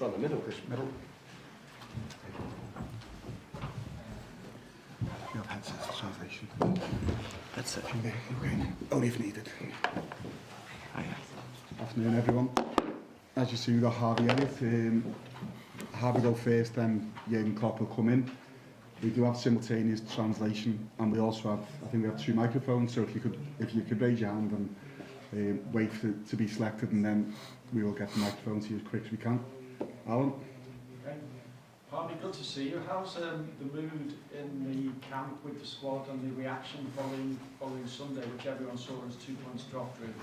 Try in the middle, Chris. Middle. You have headsets for translation. Headset. Okay, only if needed. Hiya. Afternoon, everyone. As you see, we've got Harvey Elliott. Harvey go first, then Jurgen Klopp will come in. We do have simultaneous translation, and we also have, I think we have 2 microphones, so if you could raise your hand and wait for it to be selected, and then we will get the microphone to you as quick as we can. Alan? Okay. Harvey, good to see you. How's the mood in the camp with the squad and the reaction following Sunday, which everyone saw as 2 points dropped, really?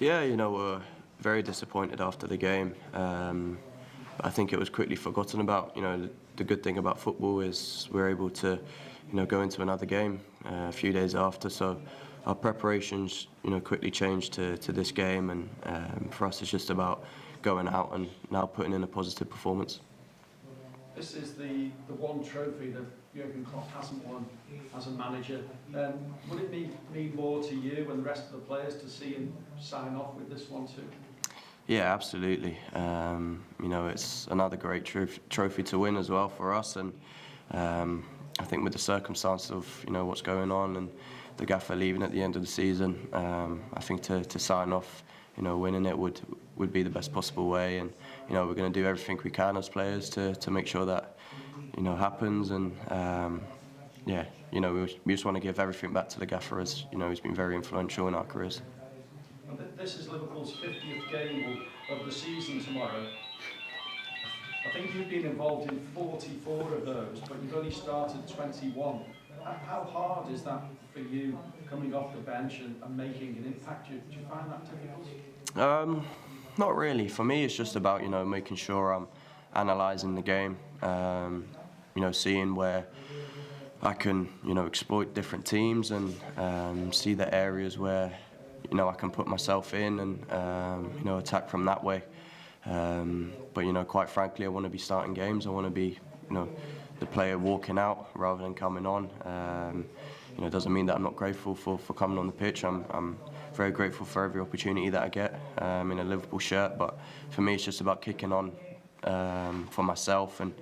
Yeah, we're very disappointed after the game. I think it was quickly forgotten about. The good thing about football is we're able to, go into another game a few days after. So our preparations, quickly changed to this game, and for us it's just about going out and now putting in a positive performance. This is the one trophy that Jurgen Klopp hasn't won as a manager. Would it mean more to you and the rest of the players to see him sign off with this one too? Yeah, absolutely. It's another great trophy to win as well for us, and I think with the circumstances of what's going on and the gaffer leaving at the end of the season, I think to sign off, winning it would be the best possible way, and we're going to do everything we can as players to make sure that happens, and we just want to give everything back to the gaffer, as he's been very influential in our careers. This is Liverpool's 50th game of the season tomorrow. I think you've been involved in 44 of those, but you've only started 21. How hard is that for you, coming off the bench and making an impact? Do you find that difficult? Not really. For me, it's just about making sure I'm analysing the game, seeing where I can exploit different teams and see the areas where I can put myself in and attack from that way. But quite frankly, I want to be starting games. I want to be the player walking out rather than coming on. It doesn't mean that I'm not grateful for coming on the pitch. I'm very grateful for every opportunity that I get in a Liverpool shirt. But for me, it's just about kicking on for myself and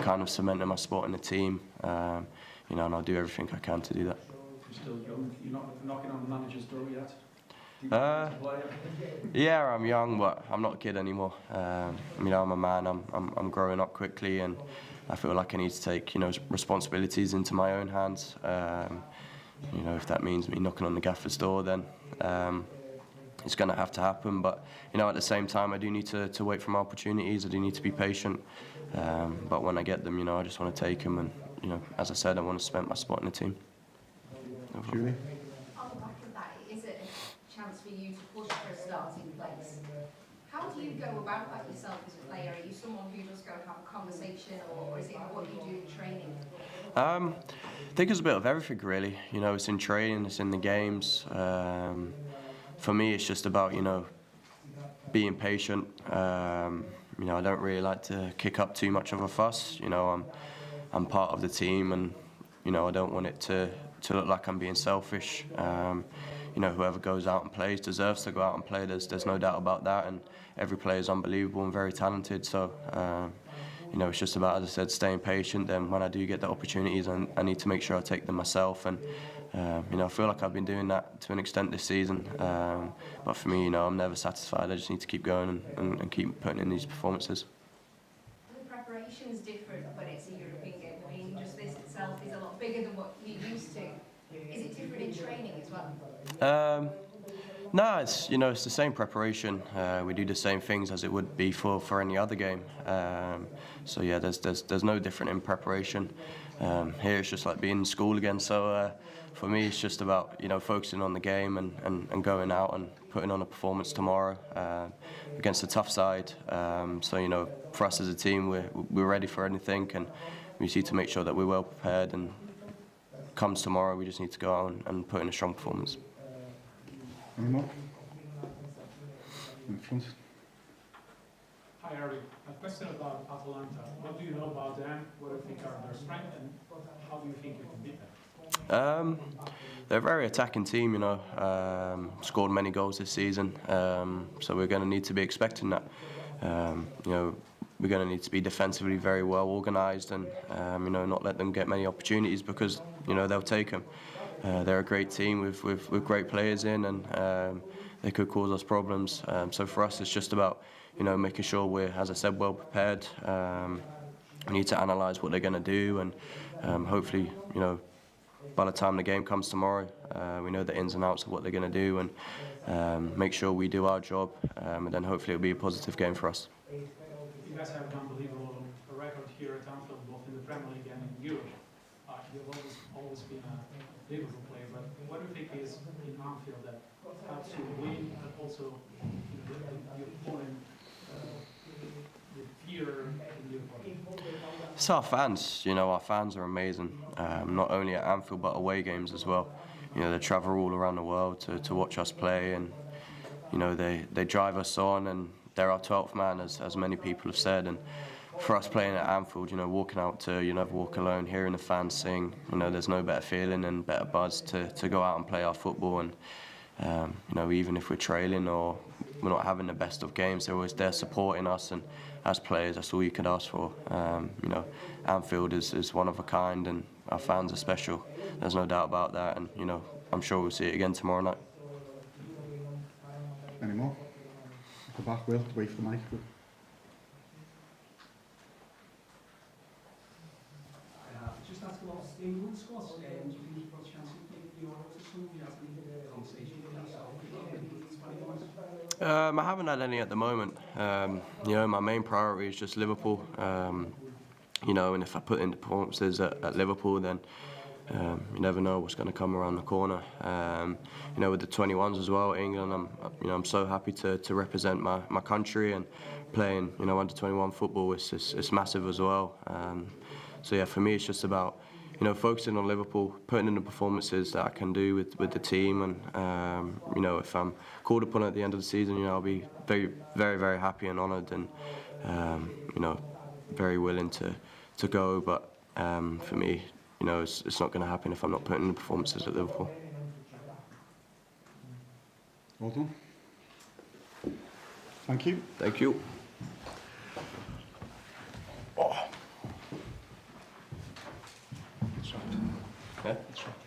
kind of cementing my spot in the team. And I'll do everything I can to do that. You're still young. You're not knocking on the manager's door yet. Yeah, I'm young, but I'm not a kid anymore. I'm a man. I'm growing up quickly, and I feel like I need to take responsibilities into my own hands. If that means me knocking on the gaffer's door, then it's going to have to happen. But at the same time, I do need to wait for my opportunities. I do need to be patient. But when I get them, I just want to take them, and as I said, I want to cement my spot in the team. Julie? On the back of that, is it a chance for you to push for a starting place? How do you go about that yourself as a player? Are you someone who just go and have a conversation, or is it what you do in training? I think it's a bit of everything, really. It's in training, it's in the games. For me, it's just about being patient. I don't really like to kick up too much of a fuss. I'm part of the team, and I don't want it to look like I'm being selfish. Whoever goes out and plays deserves to go out and play. There's no doubt about that, and every player is unbelievable and very talented. So it's just about, as I said, staying patient. Then when I do get the opportunities, I need to make sure I take them myself. And I feel like I've been doing that to an extent this season. But for me, I'm never satisfied. I just need to keep going and keep putting in these performances. The preparation is different, but it's a European game. I mean, just this itself is a lot bigger than what you're used to. Is it different in training as well? No, it's it's the same preparation. We do the same things as it would be for any other game. So yeah, there's no different in preparation. Here it's just like being in school again. So for me, it's just about focusing on the game and going out and putting on a performance tomorrow against a tough side. So for us as a team, we're ready for anything, and we just need to make sure that we're well prepared. And comes tomorrow, we just need to go out and put in a strong performance. Any more? In front. Hi, Harvey. A question about Atalanta. What do you know about them? What do you think are their strengths, and how do you think you can beat them? They're a very attacking team, scored many goals this season, so we're going to need to be expecting that. we're going to need to be defensively very well organised and you know, not let them get many opportunities, because you know, they'll take them. They're a great team with great players in, and they could cause us problems. So for us, it's just about, you know, making sure we're, as I said, well prepared. We need to analyse what they're going to do, and hopefully, you know, by the time the game comes tomorrow, we know the ins and outs of what they're going to do, and make sure we do our job, and then hopefully it'll be a positive game for us. You guys have an unbelievable record here at Anfield, both in the Premier League and in Europe. You've always been a Liverpool player, but what do you think is in Anfield that helps you win, but also, you know, the opponent, the fear in the opponent? It's our fans. You know, our fans are amazing. Not only at Anfield but away games as well. You know, they travel all around the world to watch us play, and you know, they drive us on, and they're our 12th man, as many people have said. And for us playing at Anfield, you know, walking out to You Never Walk Alone, hearing the fans sing, you know, there's no better feeling and better buzz to go out and play our football. And you know, even if we're trailing or we're not having the best of games, they're always there supporting us, and as players, that's all you could ask for. You know, Anfield is one of a kind, and our fans are special. There's no doubt about that, and you know, I'm sure we'll see it again tomorrow night. Any more? Go back, Will, wait for the mic. Just ask about England squad. Do you think you've got a chance to take the Euro to some? You have any conversation with yourself? I haven't had any at the moment. You know, my main priority is just Liverpool. You know, and if I put in the performances at Liverpool, then you never know what's going to come around the corner. You know, with the 21s as well, England, I'm so happy to represent my country, and playing, you know, under 21 football it's massive as well. So yeah, for me it's just about, you know, focusing on Liverpool, putting in the performances that I can do with the team, and you know, if I'm called upon at the end of the season, you know, I'll be very happy and honoured, and you know, very willing to go. But for me, you know, it's not going to happen if I'm not putting in the performances at Liverpool. Well done. Thank you. Thank you. That's right. Yeah? That's right.